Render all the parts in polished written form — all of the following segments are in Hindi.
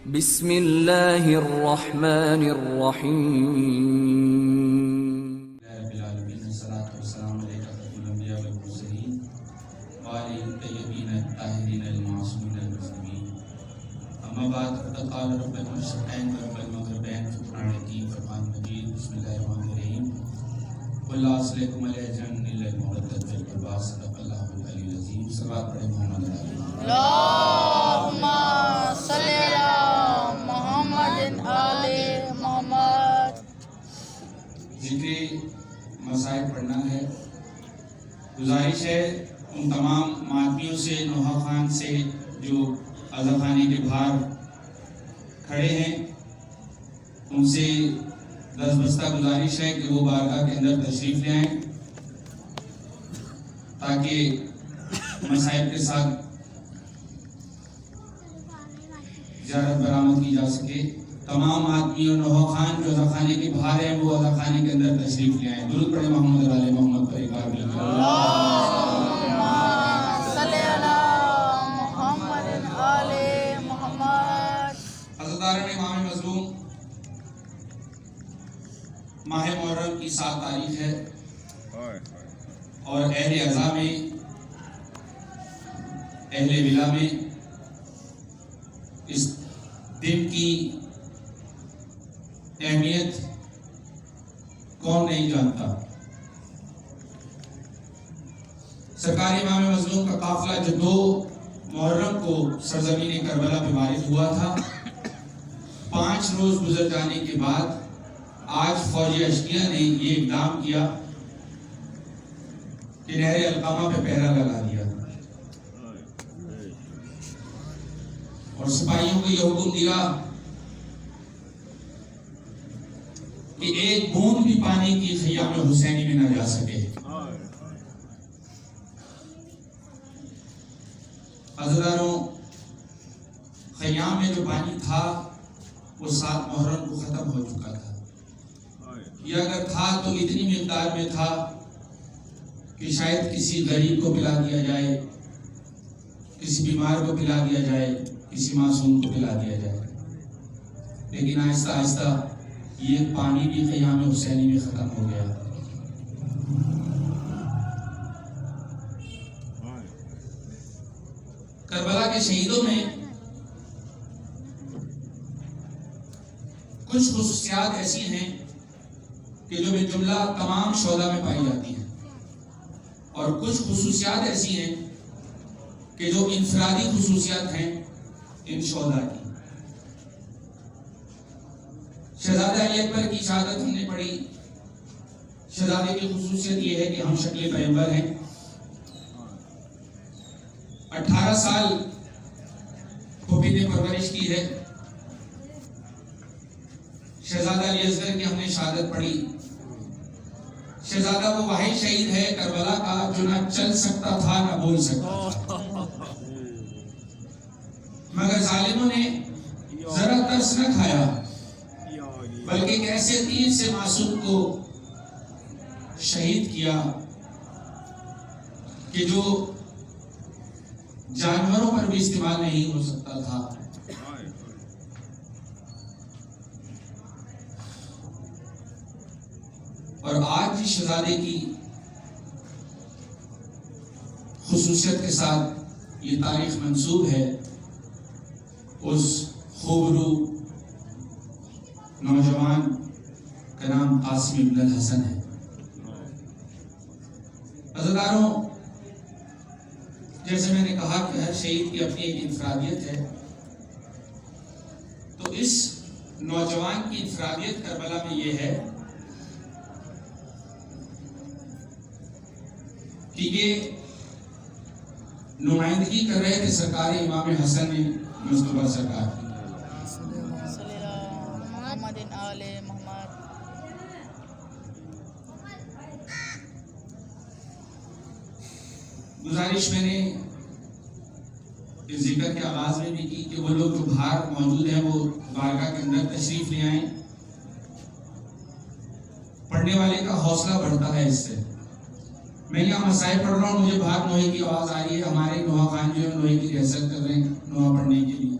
बिस्मिल्लाहिर्रहमानिर्रहीम। अल्लाहुम्मा सल्ली अला मुहम्मद आले मोहम्मद। जिक्र मसाइल पढ़ना है। गुजारिश है उन तमाम मातमियों से, नोहा खान से जो अज़ाखाने के बाहर खड़े हैं, उनसे दस्तबस्ता गुजारिश है कि वो बारगाह के अंदर तशरीफ़ ले आएँ ताकि मसाइल के साथ ज़ियारत बरामद की जा सके। तमाम आदमी और नोहा खान जो अज़ाखाने के बाहर हैं वो अज़ाखाने के अंदर तशरीफ़ ले आए। दुरूद पढ़े मोहम्मद आले मोहम्मद पर एक बार भी। अल्लाहुम्मा सल्ली अला मुहम्मद आले मोहम्मद। हज़रत इमाम मज़लूम, माह मुहर्रम की 7 तारीख है और अहले अज़ा में, अहले विला में इस दिन की अहमियत कौन नहीं जानता। सरकारी इमाम मज़लूम का काफिला जो 2 मुहर्रम को सरजमीन करबला पे वारिद हुआ था, 5 रोज गुजर जाने के बाद आज फौजी अशकिया ने ये इक़दाम किया कि नहर अलकामा पे पहरा लगा दिया और सिपाहियों को यह हुक्म दिया कि एक बूंद भी पानी की खियाम हुसैनी में न जा सके। हज़रारों, खयाम में जो पानी था वो 7 मुहर्रम को खत्म हो चुका था। ये अगर था तो इतनी मिकदार में था कि शायद किसी गरीब को पिला दिया जाए, किसी बीमार को पिला दिया जाए, किसी मासूम को पिला दिया जाए। लेकिन आहिस्ता आहिस्ता ये पानी भी खयाम हुसैनी में खत्म हो गया। करबला के शहीदों में कुछ खुसूसियात ऐसी हैं कि जो बेजुमला तमाम शोधा में पाई जाती हैं और कुछ खुसूसियात ऐसी हैं कि जो इंफरादी खुसूसियात हैं इन शोधा की। शहजादा अली अकबर की शहादत हमने पढ़ी। शहजादे की खुसूसियत यह है कि हम शक्ल पैगंबर हैं। 18 साल फूफी ने परवरिश की है। शहजादा अली असगर की हमने शहादत पढ़ी। शहजादा वो वाहिद शहीद है करबला का जो ना चल सकता था ना बोल सकता था, मगर जालिमों ने जरा तरस न खाया, बल्कि एक ऐसे तीर से मासूम को शहीद किया कि जो जानवरों पर भी इस्तेमाल नहीं हो सकता था। और आज जिस शहजादे की खुसूसियत के साथ ये तारीख मंसूब है, उस खूबरू नौजवान का नाम कासिम इब्न हसन है। अज़दारों, जैसे मैंने कहा कि हर शहीद की अपनी एक इंफरादियत है, तो इस नौजवान की इंफरादियत करबला में यह है कि ये नुमाइंदगी कर रहे थे सरकार इमाम हसन ने मुस्तफा सरकार की। गुजारिश मैंने इस जिक्र के आगाज में भी की कि वो लोग जो बाहर मौजूद हैं वो बारगाह के अंदर तशरीफ ले आए। पढ़ने वाले का हौसला बढ़ता है इससे। मैं यहाँ मसाइल पढ़ रहा हूँ, मुझे बाहर नोहे की आवाज़ आ रही है। हमारे नोहा खान जो है नोहे की रिहर्सल कर रहे हैं नोहा पढ़ने के लिए।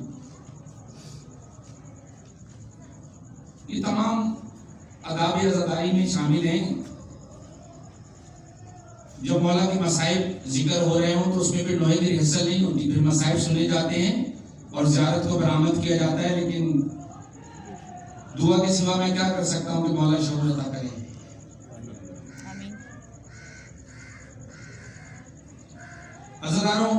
हो तो उसमें फिर लोहे की रिहर्सल नहीं होती, फिर मसाइब सुने जाते हैं और ज़ियारत को बरामद किया जाता है। लेकिन दुआ के सिवा मैं क्या कर सकता हूँ कि मौला शऊर अता करे। अज़ीज़ारों,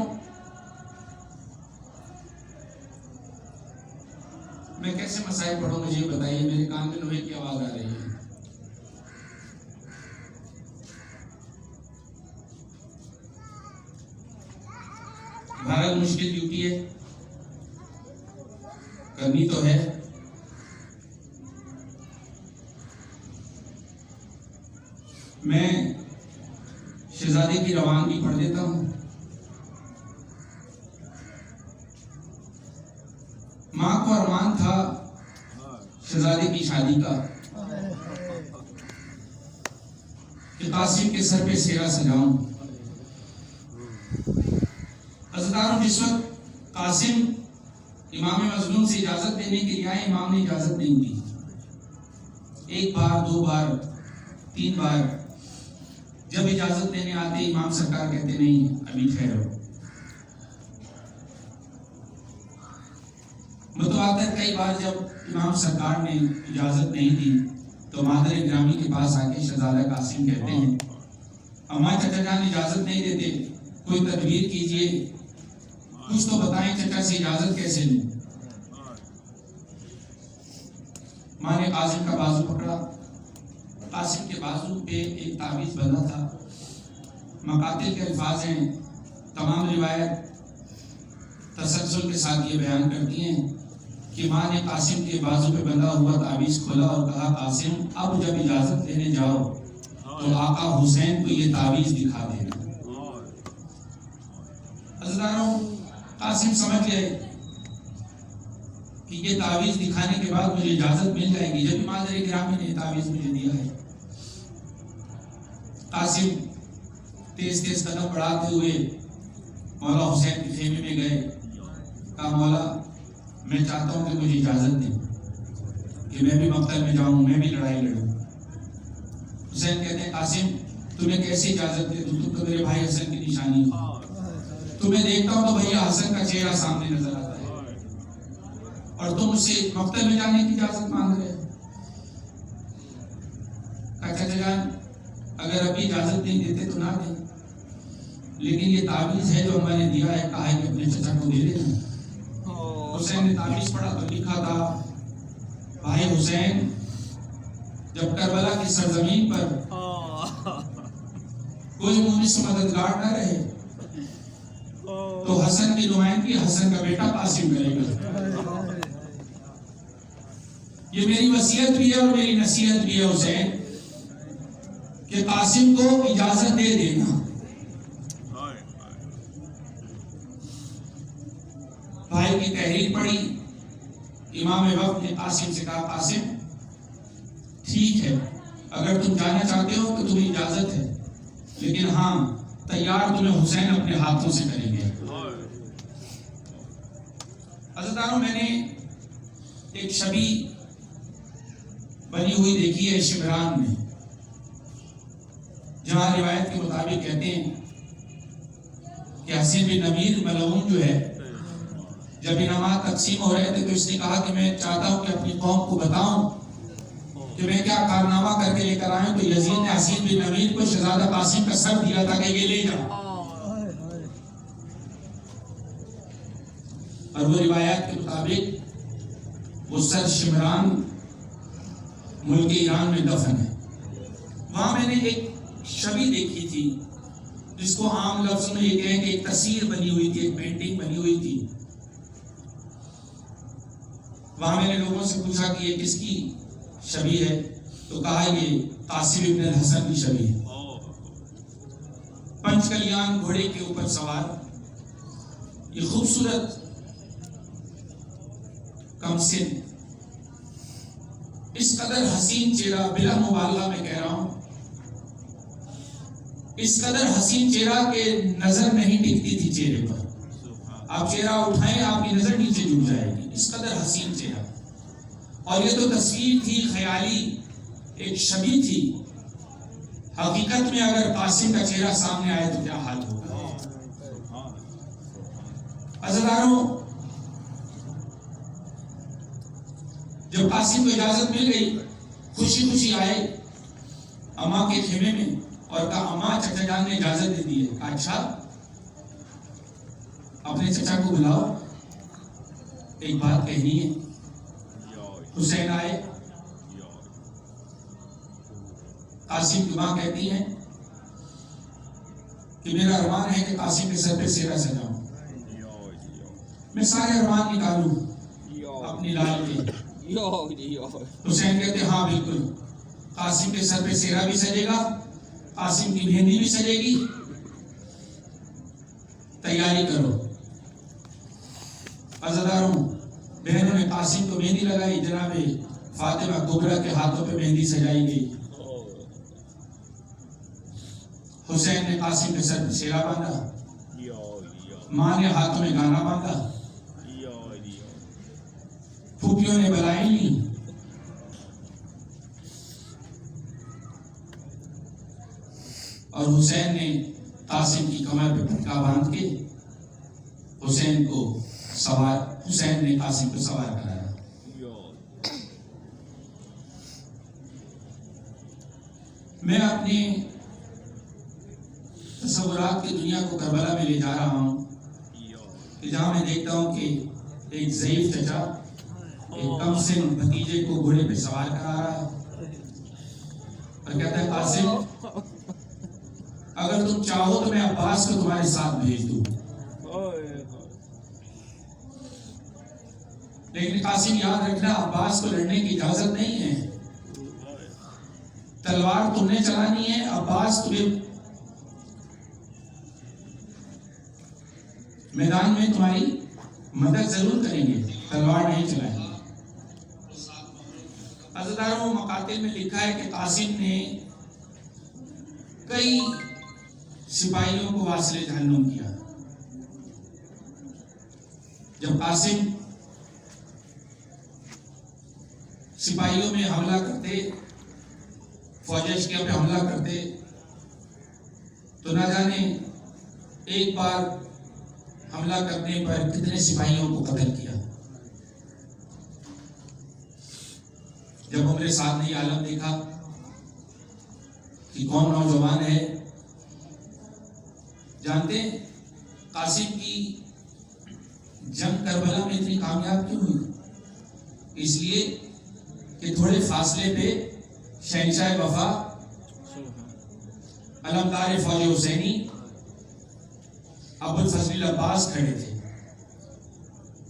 मैं कैसे मसाइब पढ़ूं मुझे बताइए। मेरे कान में लोहे की आवाज आ रही है। भारत मुश्किल ड्यूटी है, करनी तो है। मैं शहजादे की रवानगी पढ़ देता हूं। माँ को अरमान था शहजादे की शादी का कि कासिम के सर पे सेरा सजाऊं। अज़ीज़ारों, जिस वक्त कासिम इमाम मज़लूम से इजाजत देने के लिए आए, इमाम ने इजाजत नहीं दी। एक बार, दो बार, तीन बार जब इजाजत देने आते इमाम सरकार कहते नहीं, अभी ठहरो। मुतवातिर कई बार जब इमाम सरकार ने इजाजत नहीं दी तो मादर ग्रामी के पास आके शहजादा कासिम कहते हैं, अम्मा चाचा जान इजाजत नहीं देते, कोई तदबीर कीजिए, कुछ तो बताएं, चाचा से इजाजत कैसे लूं। माँ ने कासिम का बाजू पकड़ा। कासिम के बाजू पे एक ताबीज बंधा था। मकातिल के अल्फाज हैं, तमाम रिवायत तसलसल के साथ ये बयान करती हैं कि माँ ने कासिम के बाजू पे बंधा हुआ ताबीज खोला और कहा, कासिम अब जब इजाजत लेने जाओ तो आका हुसैन को ये ताबीज दिखा देना। अज़ीज़ारों, कासिम समझ गए कि ये ताबीज दिखाने के बाद मुझे इजाजत मिल जाएगी, जब मादर गिरामी ने ताबीज मुझे दिया है। कासिम तेज तेज कदम बढ़ाते हुए मौला हुसैन के खेमे में गए। कहा, मौला मैं चाहता हूं कि मुझे इजाजत दें कि मैं भी मक्तल में जाऊं, मैं भी लड़ाई लड़ूं। हुसैन कहते हैं, कासिम तुम्हें कैसे इजाजत दे, तुम तो मेरे भाई हसन की निशानी हो। तुम्हें देखता हूं तो भैया हसन का चेहरा सामने नजर आता है और तुम मुझसे मक्तल में जाने की इजाजत मांग रहे हो। चाचा जान, अगर अभी इजाजत नहीं देते तो ना दें, लेकिन ये ताबीज है जो मैंने दिया है, कहा है कि अपने चचा को दे देना। हुसैन ने ताबीज पढ़ा तो लिखा था, भाई हुसैन, जब करबला की सरजमीन पर कोई मुनिस मददगार न रहे तो हसन की नुमाइंदगी हसन का बेटा कासिम करेगा। ये मेरी वसीयत भी है और मेरी नसीहत भी है हुसैन कि कासिम को इजाजत दे देना। भाई की तहरीर पढ़ी। इमाम वक्त ने कासिम से कहा, कासिम ठीक है, अगर तुम जाना चाहते हो तो तुम्हें इजाजत है, लेकिन हाँ तैयार तुम्हें हुसैन अपने हाथों से करेंगे। अज़ीज़ारों, मैंने एक छवि बनी हुई देखी है शिमरान में, जहां रिवायत के मुताबिक कहते हैं कि हसीन बिन नबीर मलऊन जो है, जब इनामात तकसीम हो रहे थे तो इसने कहा कि मैं चाहता हूं कि अपनी कौम को बताऊं कि मैं क्या कारनामा करके लेकर आया हूं। तो यजीद ने हसीन बिन नबीर को शहजादा कासिम का सर दिया था कि ये ले जाओ। और वो रिवायत के मुताबिक वो सर शिमरान मुल्क ईरान में दफन है। वहां मैंने एक छवि देखी थी जिसको आम लफ्ज में ये कहें कि एक तस्वीर बनी हुई थी, एक पेंटिंग बनी हुई थी। वहां मैंने लोगों से पूछा कि ये किसकी छवि है, तो कहा ये कासिम इब्न हसन की छवि है। पंचकल्याण घोड़े के ऊपर सवार, ये खूबसूरत कमसिन, इस कदर हसीन चेहरा, बिला मुबालगा में कह रहा हूं, इस कदर हसीन चेहरा के नजर नहीं टिकती थी चेहरे पर। आप चेहरा उठाएं आपकी नजर नीचे झुक जाएगी, इस कदर हसीन चेहरा। और ये तो तस्वीर थी, ख्याली एक छवि थी। हकीकत में अगर कासिम का चेहरा सामने आए तो क्या हाल होगा। अज़ादारों, जब कासिम को इजाजत मिल गई, खुशी खुशी आए अम्मा के खेमे में और कहा अम्मा चचा जान ने इजाजत दे दी है। अच्छा अपने चचा को बुलाओ, एक बात कहनी है। हुसैन आए, कासिम की मां कहती है कि मेरा अरमान है कि कासिम के सर पे सेहरा सजाऊं, मैं सारे अरमान निकालूं अपनी लाल के। हुसैन कहते हाँ बिल्कुल, कासिम के सर पे सेहरा भी सजेगा, कासिम की मेहंदी भी सजेगी, तैयारी करो। अज़ादारों, बहनों ने कासिम को मेहंदी लगाई, जनाबे फातिमा कुबरा के हाथों पे मेहंदी सजाई गई। हुसैन ने कासिम के सर पे सेहरा बांधा, मां ने हाथों में गाना बांधा, फूफियों ने बलाई ली, और हुसैन ने कासिम की कमर पे पटका बांध के हुसैन ने कासिम को सवार कराया। मैं अपने तस्वुरात की दुनिया को करबला में ले जा रहा हूं कि जहां मैं देखता हूं कि एक ज़ईफ चचा एक कम सिन भतीजे को घोड़े पे सवार करा रहा है और कहता है कासिम, अगर तुम चाहो तो मैं अब्बास को तुम्हारे साथ भेज दूं। लेकिन कासिम याद रखना, अब्बास को लड़ने की इजाजत नहीं है, तलवार तुमने चलानी है, अब्बास तुम्हें मैदान में तुम्हारी मदद जरूर करेंगे, तलवार नहीं चलाएंगे। अज़ादारों, मकातिल में लिखा है कि कासिम ने कई सिपाहियों को वासिले जहन्नुम किया। जब कासिम सिपाहियों में हमला करते, फौजियों पे हमला करते, तो ना जाने एक बार हमला करने पर कितने सिपाहियों को कत्ल किया। जब उमरे साथ ने आलम देखा कि कौन नौजवान है, जानते कासिम की जंग करबला में इतनी कामयाब क्यों हुई? इसलिए कि थोड़े फासले पे शहंशाह वफा अलमदार फौज हुसैनी अबुल फजल अब्बास खड़े थे,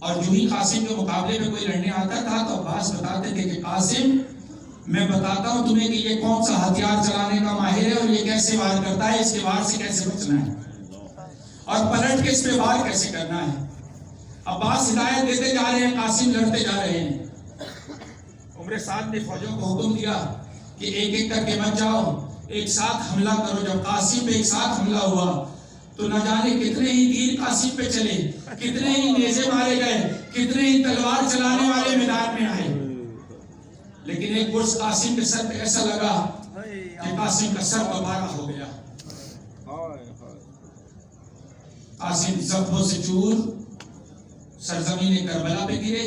और जो ही कासिम के मुकाबले में कोई लड़ने आता था तो अब्बास बताते थे कि कासिम, मैं बताता हूं तुम्हें कि ये कौन सा हथियार चलाने का माहिर है और ये कैसे वार करता है, इसके वार से कैसे बचना है और पलट के इस पे वार कैसे करना है। अब्बास हिदायत देते जा रहे हैं, कासिम लड़ते जा रहे हैं। उमरे साथ ने फौजों को हुक्म दिया कि एक एक करके मत जाओ, एक साथ हमला करो। जब कासिम पे एक साथ हमला हुआ तो न जाने कितने ही तीर कासिम पे चले, कितने ही नेज़े मारे गए, कितने ही तलवार चलाने वाले मैदान में आए, लेकिन एक बुर्श कासिम के सर पे ऐसा लगा कि कासिम का सर बबारा हो गया। कासिम जख्मों से चूर सरजमीन करबला पे गिरे।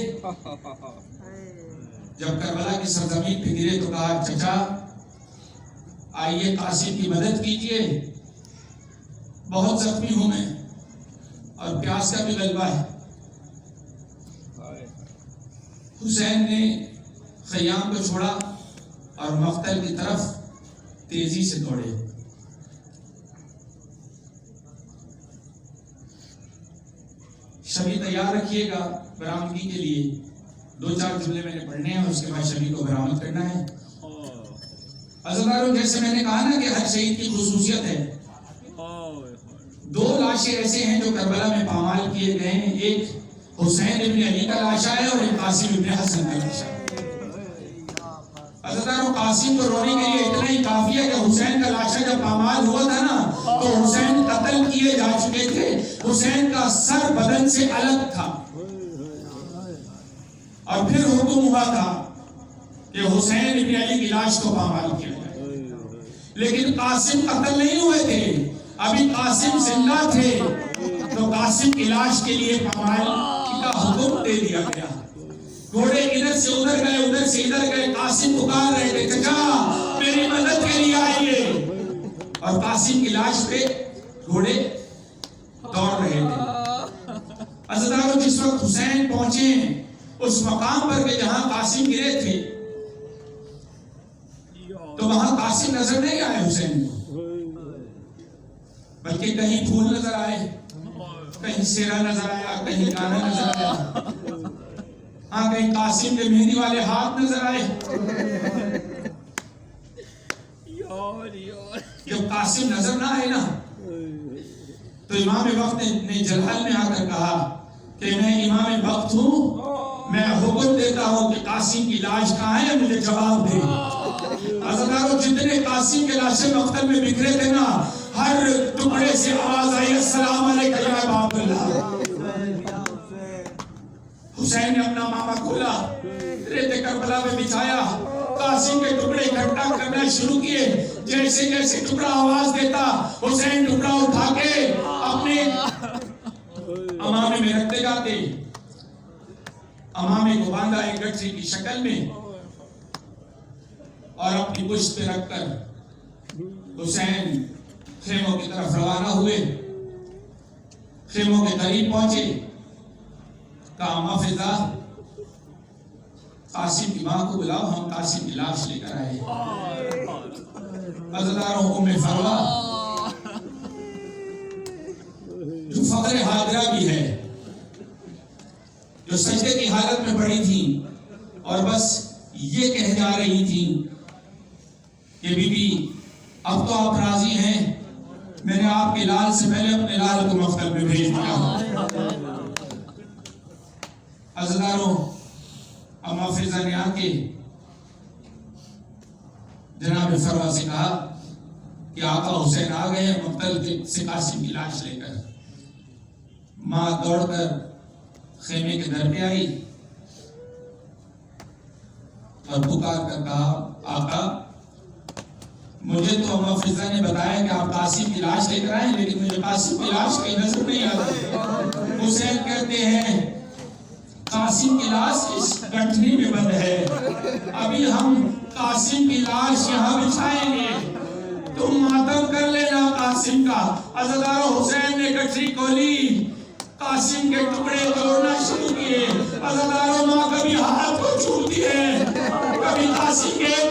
जब करबला की सरजमीन पे गिरे तो कहा, चचा आइए कासिम की मदद कीजिए, बहुत जख्मी हूं मैं और प्यास का भी गलबा है। हुसैन ने खयाम को छोड़ा और मख्तल की तरफ तेजी से दौड़े। शबी तैयार रखिएगा बरामदगी के लिए, 2-4 जुमले मैंने पढ़ने हैं, उसके बाद शबी को बरामद करना है। अज़ादारों, जैसे मैंने कहा ना कि हर शहीद की खुसूसियत है। 2 लाशें ऐसे हैं जो करबला में पामाल किए गए हैं, एक हुसैन इब्न अली का लाशा है और एक कासिम इब्न हसन का लाशा है। अज़ादारों, कासिम को रोने के लिए इतना ही काफी है कि हुसैन का लाशा जब पामाल हुआ था ना, तो हुसैन कत्ल किए जा चुके थे, हुसैन का सर बदन से अलग था, और फिर हुक्म हुआ था कि हुसैन इब्न अली की लाश को पामाल किया जाए। लेकिन कासिम कत्ल नहीं हुए थे, अभी कासिम जिंदा थे। तो कासिम की लाश के लिए ममालिक का हुक्म दे दिया गया। घोड़े इधर से उधर गए, उधर से इधर गए। कासिम पुकार रहे थे, चचा मेरी मदद के लिए आइए। और कासिम की लाश पे घोड़े दौड़ रहे थे। अज़दारों, जिस वक्त हुसैन पहुंचे उस मकाम पर के जहां कासिम गिरे थे, तो वहां कासिम नजर नहीं आए हुसैन को, बल्कि कहीं फूल नजर आए, कहीं सेरा नजर आया, कहीं गाना नजर आया, हाँ कहीं कासिम के मेहंदी वाले हाथ नजर आए। जब कासिम नजर ना आए ना, तो इमाम वक्त ने जलाल में आकर कहा कि मैं इमाम वक्त हूँ, मैं हुक्म देता हूँ कि कासिम की लाश कहाँ है, मुझे जवाब दे। अज़दारों, जितने कासिम के लाशें मक्तल में बिखरे थे ना, हर टुकड़े से आवाज आई, अस्सलाम अलैका या अबा अब्दुल्लाह। हुसैन ने अपना मामा खोला, रेते करबला में बिछाया, कासिम के टुकड़े इकट्ठा करना शुरू किए। जैसे जैसे टुकड़ा आवाज देता, हुसैन टुकड़ा उठा के अपने अमामे में रखते जाते। अमामे को बांधा एक गठरी की शक्ल में और अपनी पुश्त पे रखकर हुसैन खेमों की तरफ रवाना हुए। खेमों के करीब पहुंचे, कहा माफिजा, कासिम की मां को बुलाओ, हम कासिम की लाश लेकर आए। अज़दारों, उम्मे फरवा जो फख्र हादिरा भी है, जो सजदे की हालत में पड़ी थी और बस ये कह जा रही थी कि बीबी अब तो आप राजी हैं, मैंने आपके लाल से पहले अपने लाल को मक्तल में भेज दिया। अज़दारों, अम्मा फिजा ने आके जनाब फरवा से कहा कि आका हुसैन आ गए मक्तल से कासिम की लाश लेकर। मां दौड़कर खेमे के दर पे आई और पुकार कर कहा, आका मुझे तो अम्मा फिजा ने बताया कि आप कासिम की लाश लेकर आए, लेकिन मुझे कासिम की लाश कहीं नजर नहीं आती। हुसैन कहते हैं, कासिम की लाश इस गठरी में बंद है, अभी हम कासिम की लाश यहाँ बिछाएंगे, तुम मातम कर लेना कासिम का। अज़दारों, हुसैन ने गठरी खोली, कासिम के टुकड़े तोड़ना शुरू किए। अज़दारों, माँ कभी हाथ को छूती है, कभी कासिम के